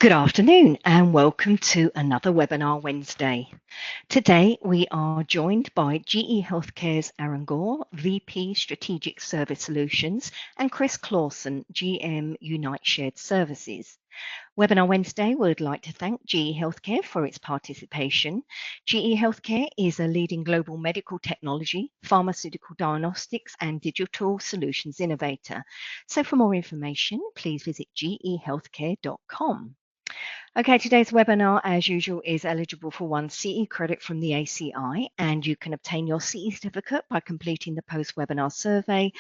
Good afternoon and welcome to another Webinar Wednesday. Today we are joined by GE Healthcare's Aaron Goryl, VP Strategic Service Solutions, and Chris Clawson, GM Unite Shared Services. Webinar Wednesday would like to thank GE Healthcare for its participation. GE Healthcare is a leading global medical technology, pharmaceutical diagnostics and digital solutions innovator. So for more information, please visit gehealthcare.com. Okay, today's webinar, as usual, is eligible for 1 CE credit from the ACI, and you can obtain your CE certificate by completing the post-webinar survey,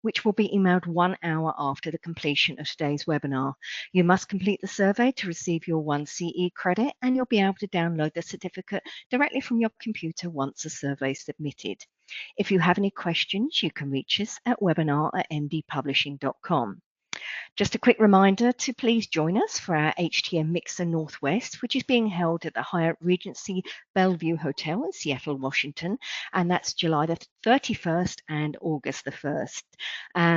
which will be emailed 1 hour after the completion of today's webinar. You must complete the survey to receive your 1 CE credit, and you'll be able to download the certificate directly from your computer once the survey is submitted. If you have any questions, you can reach us at webinar@mdpublishing.com. Just a quick reminder to please join us for our HTM Mixer Northwest, which is being held at the Hyatt Regency Bellevue Hotel in Seattle, Washington, and that's July the 31st and August the 1st.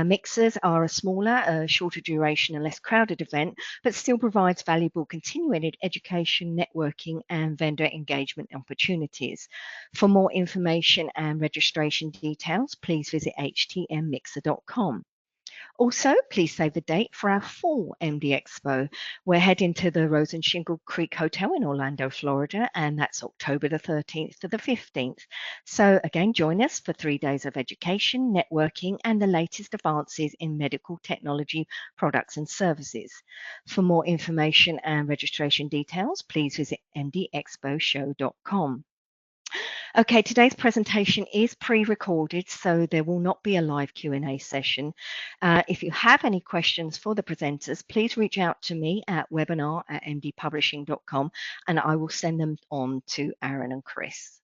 Mixers are a smaller, shorter duration and less crowded event, but still provides valuable continuing education, networking, and vendor engagement opportunities. For more information and registration details, please visit htmmixer.com. Also, please save the date for our fall MD Expo. We're heading to the Rose and Shingle Creek Hotel in Orlando, Florida, and that's October the 13th to the 15th. So again, join us for 3 days of education, networking, and the latest advances in medical technology products and services. For more information and registration details, please visit mdexposhow.com. Okay, today's presentation is pre-recorded, so there will not be a live Q&A session. If you have any questions for the presenters, please reach out to me at webinar@mdpublishing.com, and I will send them on to Aaron and Chris.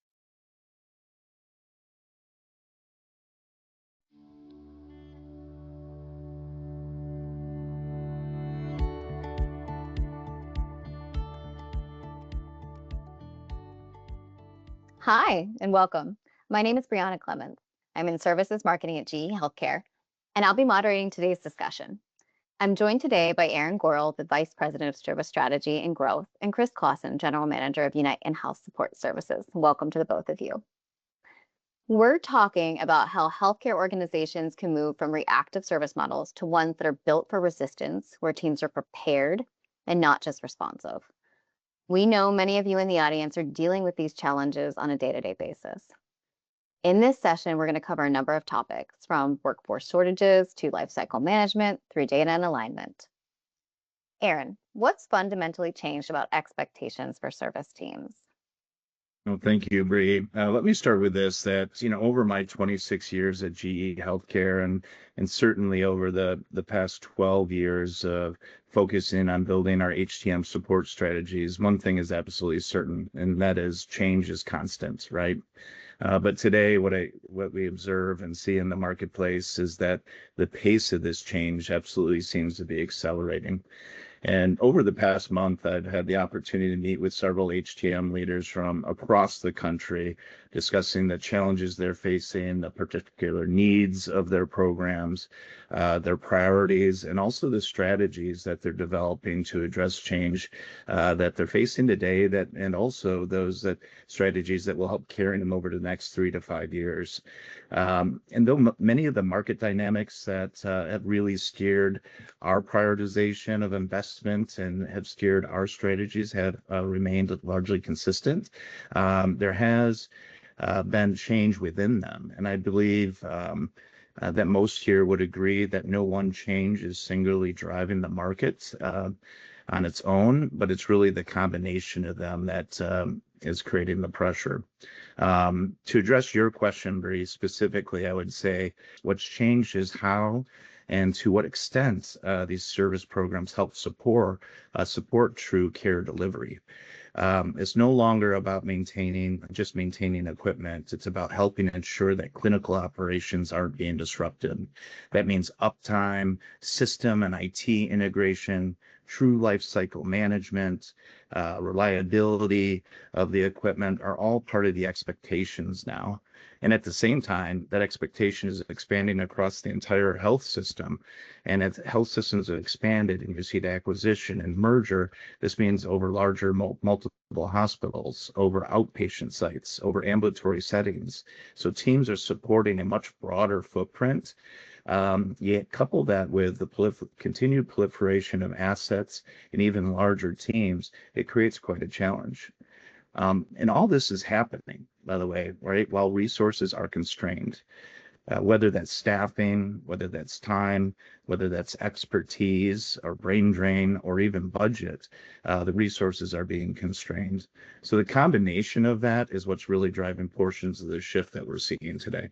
Hi, and welcome. My name is Brianna Clemens. I'm in Services Marketing at GE Healthcare, and I'll be moderating today's discussion. I'm joined today by Aaron Goryl, the Vice President of Service Strategy and Growth, and Chris Clawson, General Manager of Unite In-House Support Services. Welcome to the both of you. We're talking about how healthcare organizations can move from reactive service models to ones that are built for resistance, where teams are prepared and not just responsive. We know many of you in the audience are dealing with these challenges on a day-to-day basis. In this session, we're going to cover a number of topics, from workforce shortages to lifecycle management through data and alignment. Aaron, what's fundamentally changed about expectations for service teams? Well, thank you, Bree. Let me start with this, that, over my 26 years at GE Healthcare and certainly over the past 12 years of focusing on building our HTM support strategies, one thing is absolutely certain, and that is change is constant, right? But today, what we observe and see in the marketplace is that the pace of this change absolutely seems to be accelerating. And over the past month, I've had the opportunity to meet with several HTM leaders from across the country, discussing the challenges they're facing, the particular needs of their programs, their priorities, and also the strategies that they're developing to address change that they're facing today, and also those strategies that will help carry them over the next 3 to 5 years. And though many of the market dynamics that have really steered our prioritization of investment and have steered our strategies have remained largely consistent, there has been change within them. And I believe that most here would agree that no one change is singularly driving the market on its own, but it's really the combination of them that is creating the pressure. To address your question very specifically, I would say what's changed is how and to what extent these service programs help support true care delivery. It's no longer about maintaining equipment. It's about helping ensure that clinical operations aren't being disrupted. That means uptime, system and IT integration, true life cycle management, reliability of the equipment are all part of the expectations now. And at the same time, that expectation is expanding across the entire health system. And as health systems have expanded and you see the acquisition and merger, this means over larger multiple hospitals, over outpatient sites, over ambulatory settings. So teams are supporting a much broader footprint. You couple that with the continued proliferation of assets and even larger teams, it creates quite a challenge. And all this is happening, by the way, right, while resources are constrained, whether that's staffing, whether that's time, whether that's expertise or brain drain or even budget, the resources are being constrained. So the combination of that is what's really driving portions of the shift that we're seeing today.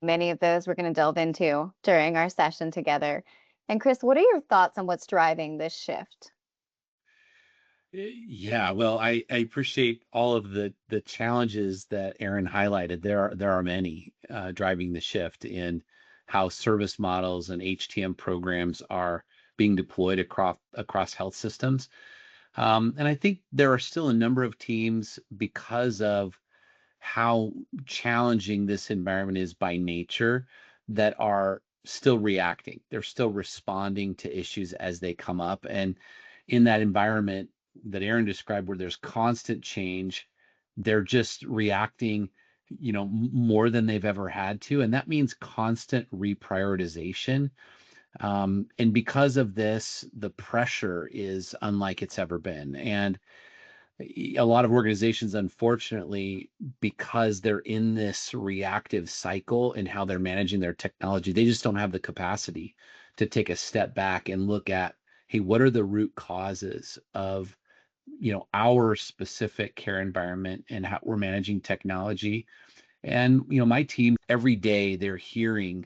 Many of those we're going to delve into during our session together. And Chris, what are your thoughts on what's driving this shift? Yeah, well, I appreciate all of the challenges that Aaron highlighted. There are many driving the shift in how service models and HTM programs are being deployed across health systems. And I think there are still a number of teams, because of how challenging this environment is by nature, that are still reacting. They're still responding to issues as they come up. And in that environment that Aaron described, where there's constant change, they're just reacting, more than they've ever had to. And that means constant reprioritization. And because of this, the pressure is unlike it's ever been. And a lot of organizations, unfortunately, because they're in this reactive cycle and how they're managing their technology, they just don't have the capacity to take a step back and look at, hey, what are the root causes of our specific care environment and how we're managing technology. And my team, every day they're hearing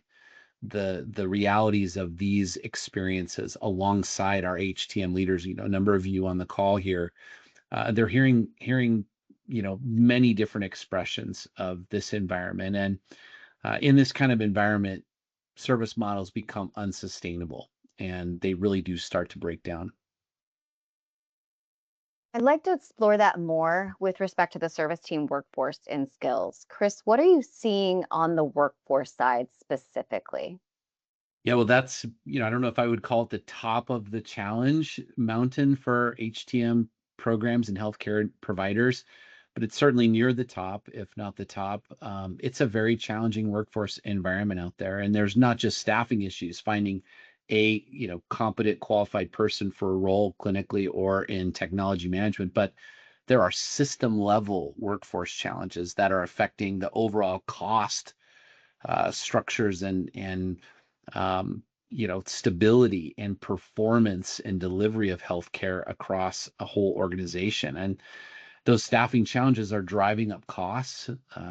the realities of these experiences alongside our HTM leaders. A number of you on the call here, they're hearing many different expressions of this environment. And in this kind of environment, service models become unsustainable, and they really do start to break down. I'd like to explore that more with respect to the service team workforce and skills. Chris, what are you seeing on the workforce side specifically? Yeah, well, that's, I don't know if I would call it the top of the challenge mountain for HTM programs and healthcare providers, but it's certainly near the top, if not the top. It's a very challenging workforce environment out there, and there's not just staffing issues, finding a, competent, qualified person for a role clinically or in technology management, but there are system level workforce challenges that are affecting the overall cost structures and stability and performance and delivery of healthcare across a whole organization. And those staffing challenges are driving up costs.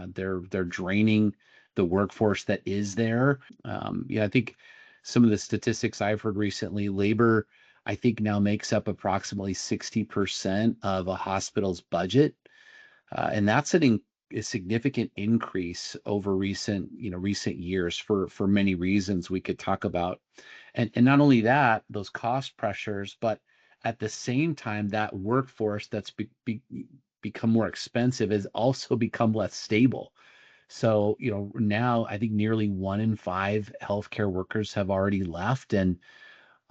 They're draining the workforce that is there. I think some of the statistics I've heard recently, labor, I think now makes up approximately 60% of a hospital's budget. And that's a significant increase over recent years for many reasons we could talk about. And not only that, those cost pressures, but at the same time, that workforce that's become more expensive has also become less stable. So, now I think nearly 1 in 5 healthcare workers have already left. And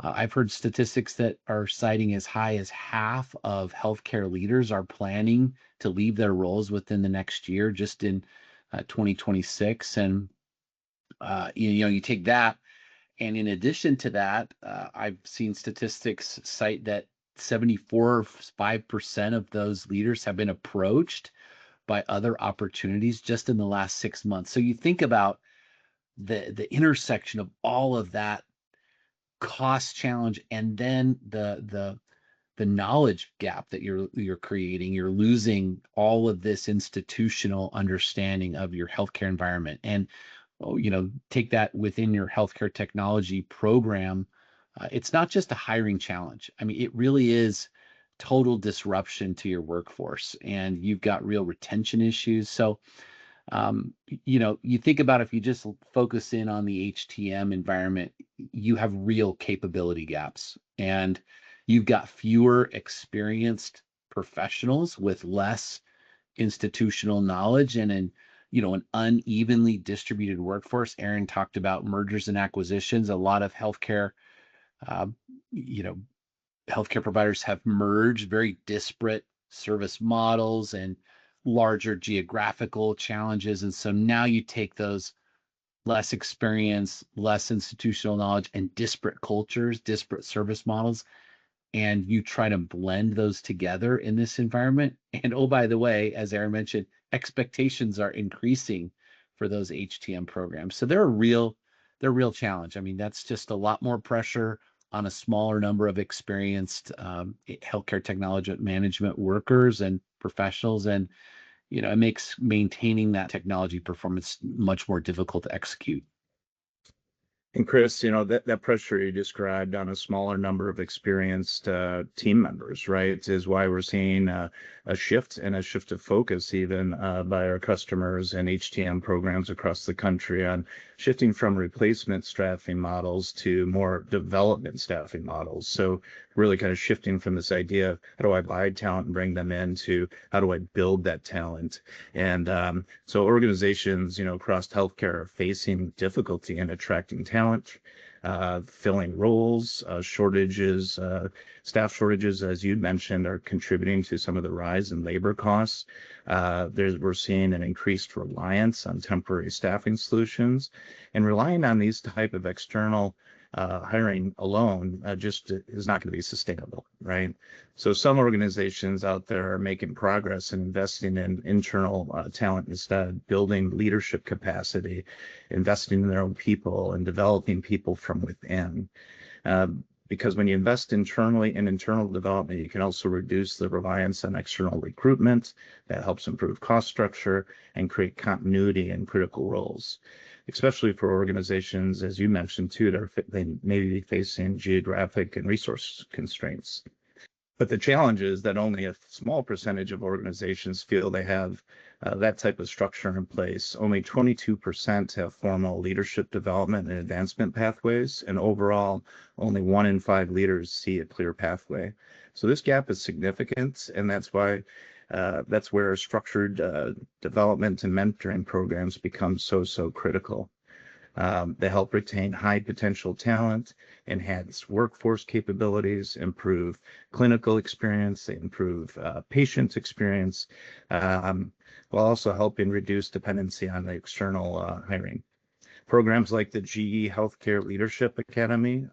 I've heard statistics that are citing as high as half of healthcare leaders are planning to leave their roles within the next year, just in 2026. And you take that, and in addition to that, I've seen statistics cite that 74.5% of those leaders have been approached by other opportunities just in the last 6 months. So you think about the intersection of all of that cost challenge, and then the knowledge gap that you're creating. You're losing all of this institutional understanding of your healthcare environment. And take that within your healthcare technology program. It's not just a hiring challenge. I mean, it really is total disruption to your workforce, and you've got real retention issues. So You think about if you just focus in on the HTM environment, you have real capability gaps, and you've got fewer experienced professionals with less institutional knowledge and an unevenly distributed workforce. Aaron talked about mergers and acquisitions. A lot of uh, you know, healthcare providers have merged very disparate service models and larger geographical challenges. And so now you take those less experience, less institutional knowledge, and disparate cultures, disparate service models, and you try to blend those together in this environment. And oh, by the way, as Aaron mentioned, expectations are increasing for those HTM programs. So they're a real challenge. I mean, that's just a lot more pressure on a smaller number of experienced healthcare technology management workers and professionals. And, it makes maintaining that technology performance much more difficult to execute. And Chris, that pressure you described on a smaller number of experienced team members, right, is why we're seeing a shift of focus even by our customers and HTM programs across the country on shifting from replacement staffing models to more development staffing models. So really kind of shifting from this idea of how do I buy talent and bring them in to how do I build that talent. And so organizations, across healthcare are facing difficulty in attracting talent, filling roles, staff shortages, as you mentioned, are contributing to some of the rise in labor costs. We're seeing an increased reliance on temporary staffing solutions, and relying on these type of external hiring alone just is not going to be sustainable, right? So some organizations out there are making progress and investing in internal talent instead, building leadership capacity, investing in their own people, and developing people from within. Because when you invest internally in internal development, you can also reduce the reliance on external recruitment. That helps improve cost structure and create continuity in critical roles, especially for organizations, as you mentioned too, they may be facing geographic and resource constraints. But the challenge is that only a small percentage of organizations feel they have that type of structure in place. Only 22% have formal leadership development and advancement pathways, and overall, only 1 in 5 leaders see a clear pathway. So this gap is significant, and that's where structured development and mentoring programs become so critical. They help retain high potential talent, enhance workforce capabilities, improve clinical experience, they improve patient experience, while also helping reduce dependency on the external hiring. Programs like the GE Healthcare Leadership Academy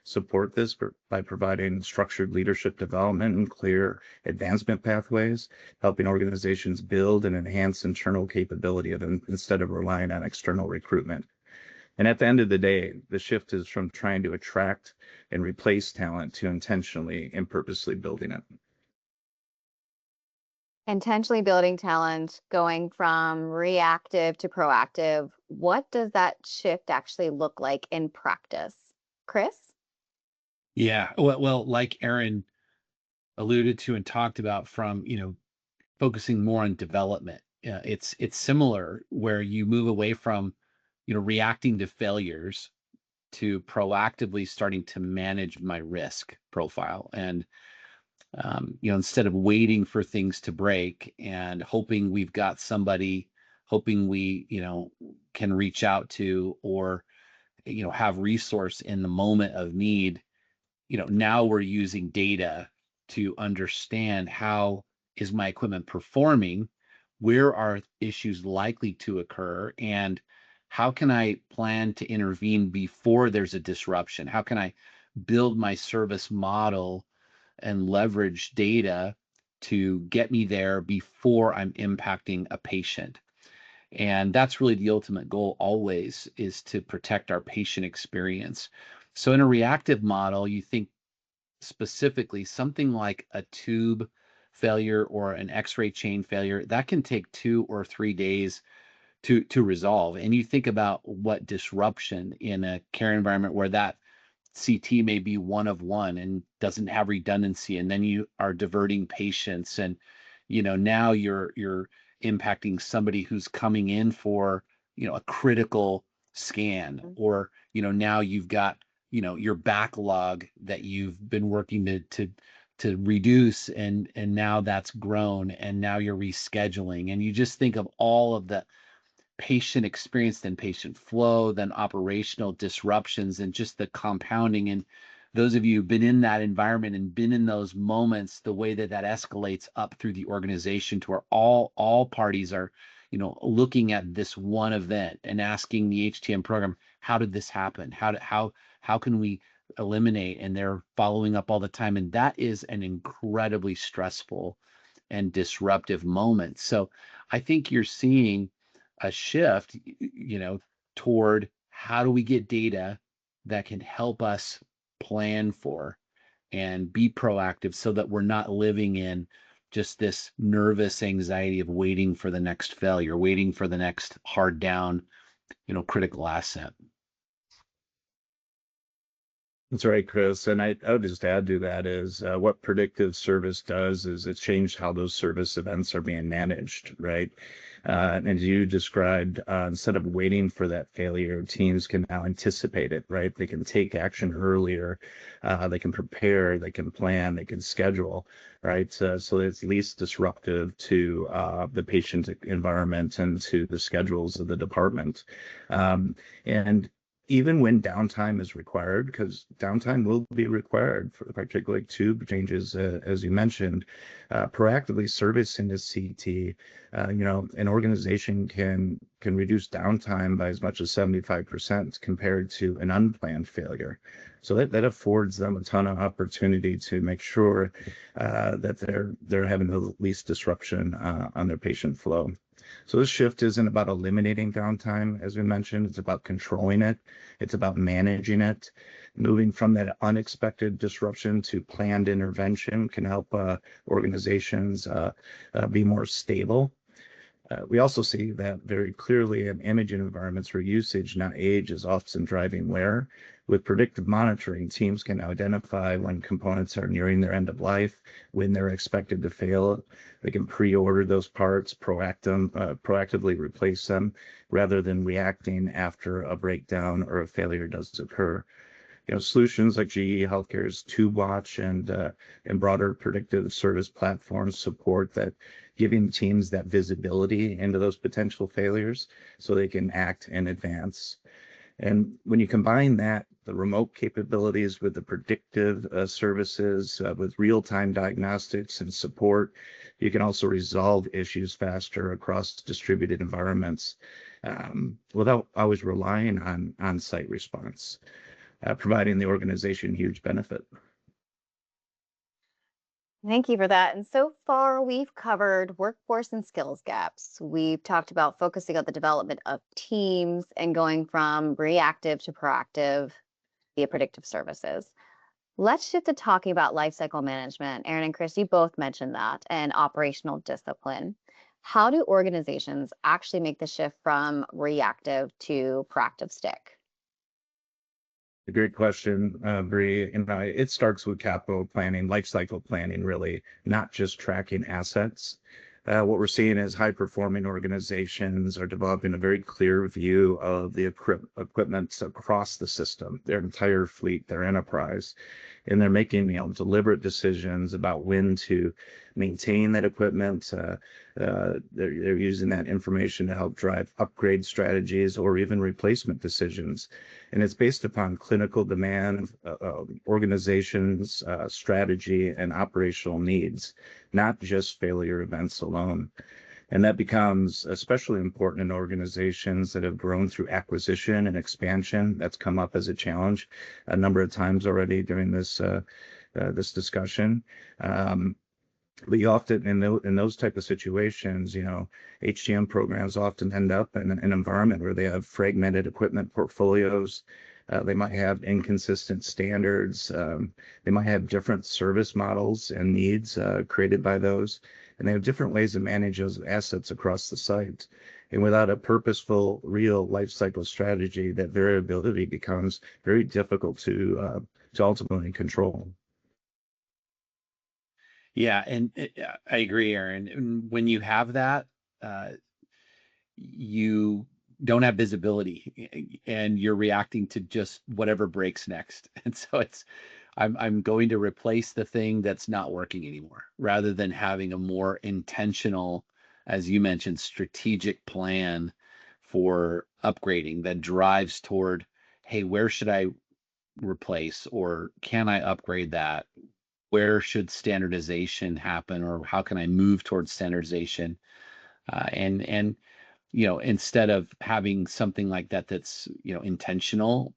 support this by providing structured leadership development and clear advancement pathways, helping organizations build and enhance internal capability instead of relying on external recruitment. And at the end of the day, the shift is from trying to attract and replace talent to intentionally and purposely building it. Intentionally building talent, going from reactive to proactive. What does that shift actually look like in practice? Chris? Yeah, well, like Aaron alluded to and talked about, from focusing more on development. It's similar, where you move away from reacting to failures to proactively starting to manage my risk profile. And instead of waiting for things to break and hoping we've got somebody, hoping we can reach out to, or have resource in the moment of need, now we're using data to understand how is my equipment performing, where are issues likely to occur, and how can I plan to intervene before there's a disruption? How can I build my service model and leverage data to get me there before I'm impacting a patient? And that's really the ultimate goal always, is to protect our patient experience. So in a reactive model, you think specifically something like a tube failure or an x-ray chain failure that can take 2 or 3 days to resolve. And you think about what disruption in a care environment where that CT may be one of one and doesn't have redundancy, and then you are diverting patients, and now you're impacting somebody who's coming in for, a critical scan, or, now you've got, your backlog that you've been working to reduce, and now that's grown, and now you're rescheduling, and you just think of all of the patient experience, then patient flow, then operational disruptions, and just the compounding. And those of you who've been in that environment and been in those moments, the way that escalates up through the organization to where all parties are, looking at this one event and asking the HTM program, how did this happen? How can we eliminate? And they're following up all the time. And that is an incredibly stressful and disruptive moment. So I think you're seeing a shift, toward how do we get data that can help us plan for and be proactive, so that we're not living in just this nervous anxiety of waiting for the next failure, waiting for the next hard down, critical asset. That's right, Chris. And I would just add to that is what predictive service does is it changed how those service events are being managed, right? And as you described, instead of waiting for that failure, teams can now anticipate it, right? They can take action earlier, they can prepare, they can plan, they can schedule, right? So it's least disruptive to the patient environment and to the schedules of the department. And even when downtime is required, because downtime will be required for particularly tube changes, as you mentioned, proactively servicing the CT, an organization can reduce downtime by as much as 75% compared to an unplanned failure. So that affords them a ton of opportunity to make sure that they're having the least disruption on their patient flow. So this shift isn't about eliminating downtime, as we mentioned. It's about controlling it. It's about managing it. Moving from that unexpected disruption to planned intervention can help organizations be more stable. We also see that very clearly in imaging environments where usage, not age, is often driving wear. With predictive monitoring, teams can identify when components are nearing their end of life, when they're expected to fail. They can pre-order those parts, proactively replace them, rather than reacting after a breakdown or a failure does occur. Solutions like GE Healthcare's TubeWatch and broader predictive service platforms support that, giving teams that visibility into those potential failures so they can act in advance. And when you combine that, the remote capabilities with the predictive services, with real-time diagnostics and support, you can also resolve issues faster across distributed environments without always relying on on-site response, providing the organization huge benefit. Thank you for that. And so far, we've covered workforce and skills gaps. We've talked about focusing on the development of teams and going from reactive to proactive via predictive services. Let's shift to talking about lifecycle management. Aaron and Chris, you both mentioned that, and operational discipline. How do organizations actually make the shift from reactive to proactive stick? A great question, Bree. It starts with capital planning, life cycle planning, really, not just tracking assets. What we're seeing is high-performing organizations are developing a very clear view of the equipment across the system, their entire fleet, their enterprise, and they're making deliberate decisions about when to maintain that equipment. They're using that information to help drive upgrade strategies or even replacement decisions. And it's based upon clinical demand, organizations, strategy, and operational needs, not just failure events alone. And that becomes especially important in organizations that have grown through acquisition and expansion. That's come up as a challenge a number of times already during this discussion. But you often, in those type of situations, HTM programs often end up in an environment where they have fragmented equipment portfolios. They might have inconsistent standards. They might have different service models and needs created by those. And they have different ways to manage those assets across the site. And without a purposeful, real life cycle strategy, that variability becomes very difficult to ultimately control. Yeah, and I agree, Aaron. And when you have that, you don't have visibility and you're reacting to just whatever breaks next. And so I'm going to replace the thing that's not working anymore, rather than having a more intentional, as you mentioned, strategic plan for upgrading that drives toward, hey, where should I replace, or can I upgrade that? Where should standardization happen, or how can I move towards standardization? And instead of having something like that that's intentional,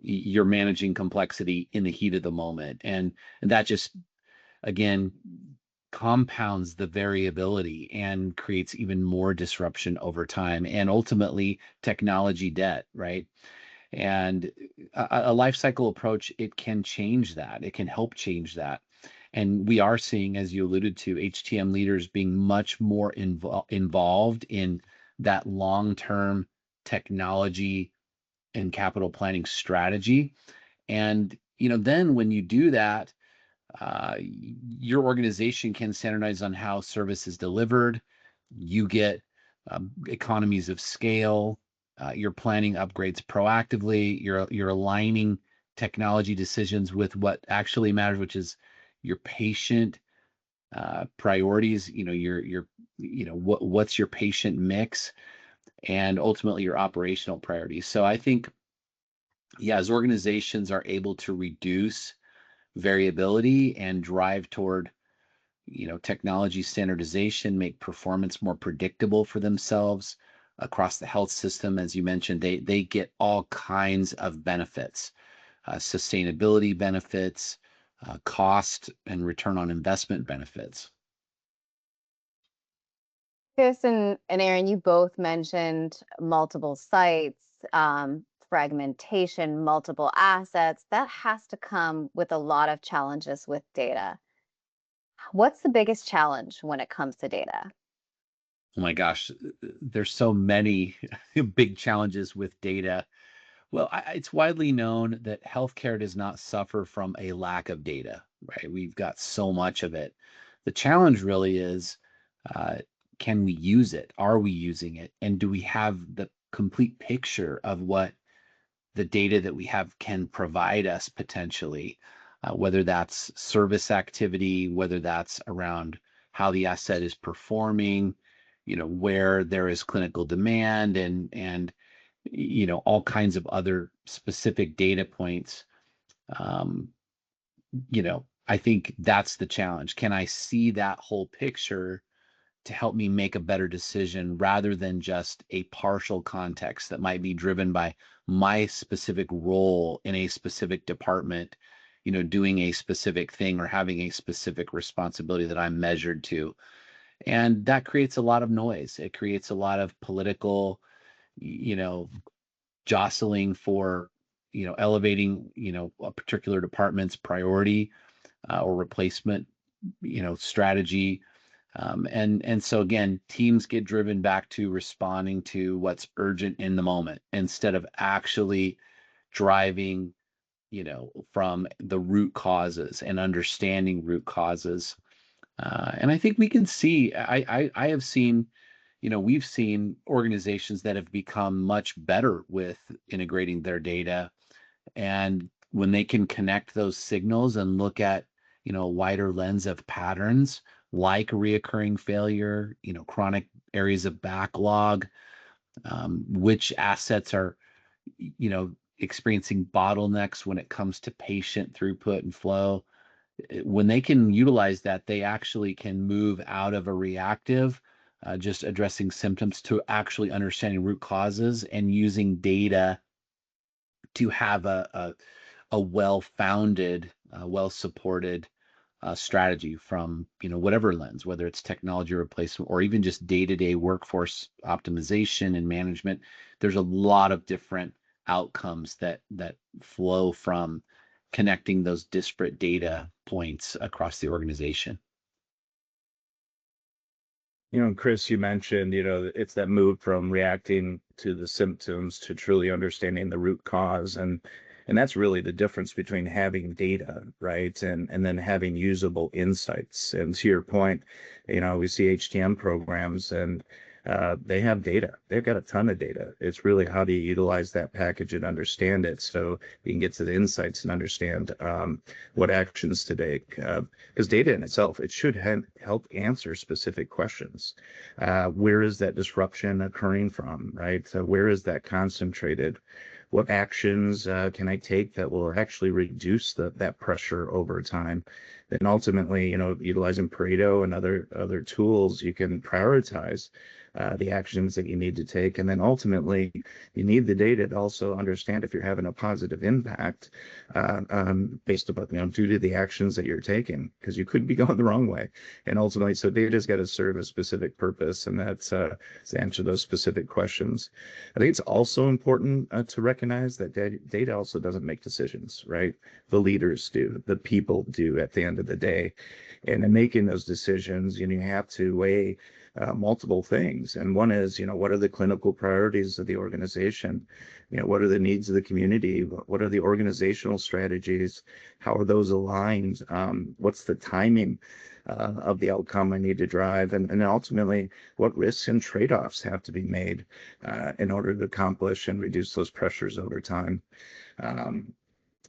you're managing complexity in the heat of the moment, and that just, again, compounds the variability and creates even more disruption over time, and ultimately technology debt, right? And a life cycle approach, it can change that. It can help change that. And we are seeing, as you alluded to, HTM leaders being much more involved in that long-term technology and capital planning strategy. And then when you do that, your organization can standardize on how service is delivered. You get economies of scale. You're planning upgrades proactively. You're aligning technology decisions with what actually matters, which is your patient priorities. What's your patient mix, and ultimately your operational priorities. So I think, yeah, as organizations are able to reduce variability and drive toward technology standardization, make performance more predictable for themselves across the health system, as you mentioned, they get all kinds of benefits, sustainability benefits, cost and return on investment benefits. Chris and Aaron, you both mentioned multiple sites, fragmentation, multiple assets. That has to come with a lot of challenges with data. What's the biggest challenge when it comes to data? Oh my gosh, there's so many big challenges with data. Well, it's widely known that healthcare does not suffer from a lack of data, right? We've got so much of it. The challenge really is, uh, can we use it? Are we using it? And do we have the complete picture of what the data that we have can provide us potentially, whether that's service activity, whether that's around how the asset is performing, where there is clinical demand, and all kinds of other specific data points. um, I think that's the challenge. Can I see that whole picture to help me make a better decision, rather than just a partial context that might be driven by my specific role in a specific department, doing a specific thing or having a specific responsibility that I'm measured to? And that creates a lot of noise. It creates a lot of political, you know, jostling for, elevating, a particular department's priority, or replacement, strategy. And so again, teams get driven back to responding to what's urgent in the moment, instead of actually driving, from the root causes and understanding root causes. And I think we can see, I have seen, we've seen organizations that have become much better with integrating their data. And when they can connect those signals and look at, a wider lens of patterns, like reoccurring failure, chronic areas of backlog, which assets are, experiencing bottlenecks when it comes to patient throughput and flow. When they can utilize that, they actually can move out of a reactive, just addressing symptoms, to actually understanding root causes and using data to have a well-founded, well-supported strategy from, whatever lens, whether it's technology replacement or even just day-to-day workforce optimization and management. There's a lot of different outcomes that flow from connecting those disparate data points across the organization. Chris, you mentioned, it's that move from reacting to the symptoms to truly understanding the root cause. And that's really the difference between having data, right? And then having usable insights. And to your point, we see HTM programs, and they have data. They've got a ton of data. It's really how do you utilize that package and understand it so you can get to the insights and understand what actions to take. Because data in itself, it should help answer specific questions. Where is that disruption occurring from, right? So where is that concentrated? What actions can I take that will actually reduce that pressure over time? Then ultimately, utilizing Pareto and other tools, you can prioritize the actions that you need to take. And then ultimately, you need the data to also understand if you're having a positive impact based upon, due to the actions that you're taking, because you could be going the wrong way. And ultimately, so data's got to serve a specific purpose, and that's to answer those specific questions. I think it's also important to recognize that data also doesn't make decisions, right? The leaders do, the people do at the end of the day. And in making those decisions, you have to weigh multiple things. And one is, what are the clinical priorities of the organization? What are the needs of the community? What are the organizational strategies? How are those aligned? What's the timing of the outcome I need to drive? And ultimately, what risks and trade-offs have to be made in order to accomplish and reduce those pressures over time?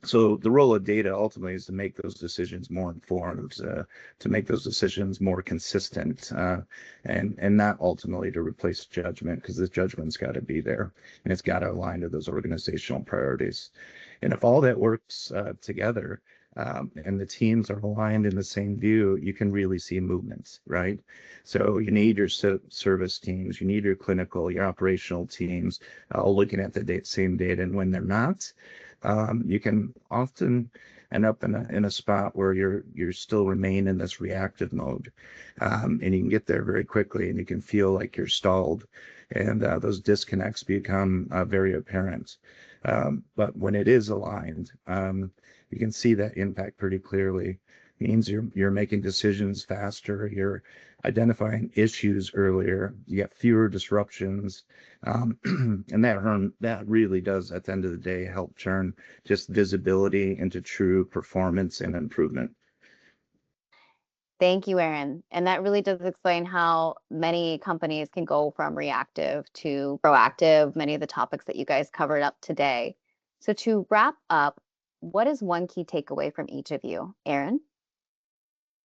So the role of data ultimately is to make those decisions more informed, to make those decisions more consistent, and not ultimately to replace judgment, because the judgment's got to be there and it's got to align to those organizational priorities. And if all that works together, and the teams are aligned in the same view, you can really see movements, right? So you need your service teams, you need your clinical, your operational teams, all looking at the same data, and when they're not, you can often end up in a spot where you're still remain in this reactive mode, and you can get there very quickly, and you can feel like you're stalled, and those disconnects become very apparent. But when it is aligned, you can see that impact pretty clearly. It means you're making decisions faster, you're identifying issues earlier, you get fewer disruptions, and that really does, at the end of the day, help turn just visibility into true performance and improvement. Thank you, Aaron. And that really does explain how many companies can go from reactive to proactive, many of the topics that you guys covered up today. So to wrap up, what is one key takeaway from each of you? Aaron?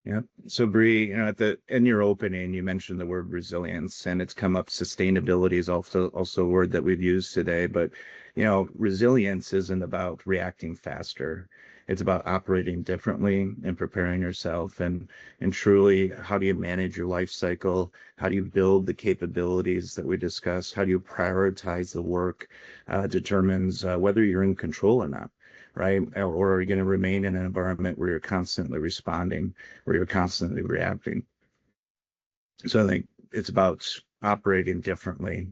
Yeah. So Bree, in your opening, you mentioned the word resilience, and it's come up. Sustainability is also a word that we've used today. But resilience isn't about reacting faster. It's about operating differently and preparing yourself. And truly, how do you manage your life cycle? How do you build the capabilities that we discussed? How do you prioritize the work? Determines whether you're in control or not, right? Or are you going to remain in an environment where you're constantly responding, where you're constantly reacting? So I think it's about operating differently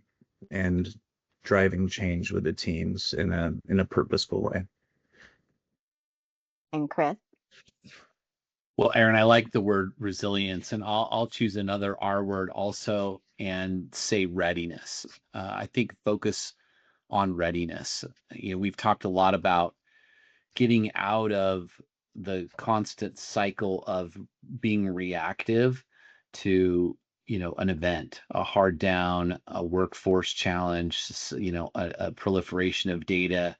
and driving change with the teams in a purposeful way. And Chris? Well, Aaron, I like the word resilience, and I'll choose another R word also and say readiness. I think focus on readiness. We've talked a lot about getting out of the constant cycle of being reactive to an event, a hard down, a workforce challenge, a proliferation of data,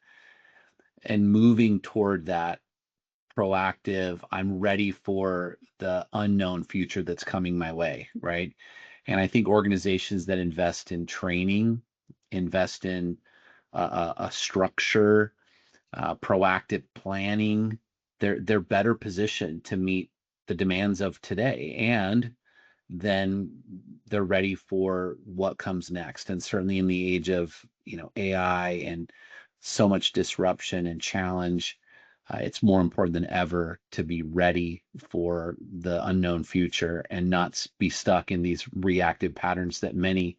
and moving toward that proactive, I'm ready for the unknown future that's coming my way, right? And I think organizations that invest in training, invest in a structure, proactive planning, they're better positioned to meet the demands of today, and then they're ready for what comes next. And certainly in the age of AI and so much disruption and challenge, it's more important than ever to be ready for the unknown future and not be stuck in these reactive patterns that many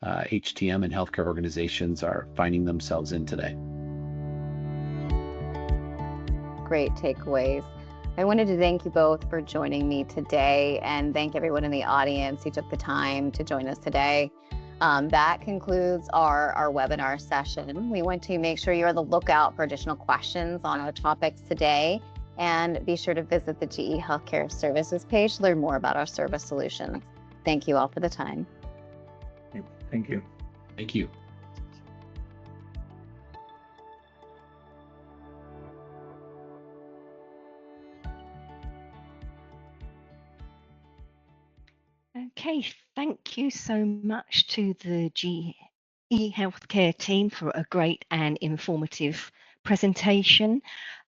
HTM and healthcare organizations are finding themselves in today. Great takeaways. I wanted to thank you both for joining me today, and thank everyone in the audience who took the time to join us today. That concludes our webinar session. We want to make sure you're on the lookout for additional questions on our topics today, and be sure to visit the GE Healthcare Services page to learn more about our service solutions. Thank you all for the time. Thank you. Thank you. Okay, thank you so much to the GE Healthcare team for a great and informative presentation.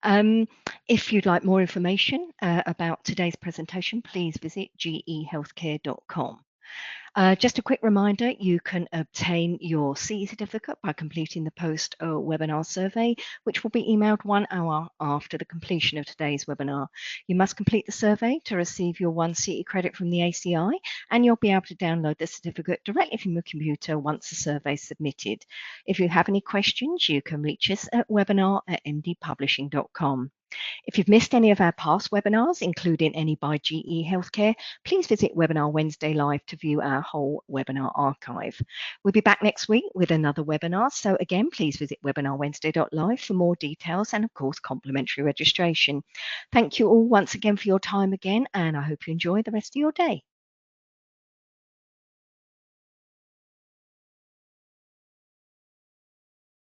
If you'd like more information about today's presentation, please visit gehealthcare.com. Just a quick reminder, you can obtain your CE certificate by completing the post-webinar survey, which will be emailed 1 hour after the completion of today's webinar. You must complete the survey to receive your 1 CE credit from the ACI, and you'll be able to download the certificate directly from your computer once the survey is submitted. If you have any questions, you can reach us at webinar@mdpublishing.com. If you've missed any of our past webinars, including any by GE Healthcare, please visit Webinar Wednesday Live to view our whole webinar archive. We'll be back next week with another webinar. So again, please visit webinarwednesday.live for more details and of course, complimentary registration. Thank you all once again for your time again, and I hope you enjoy the rest of your day.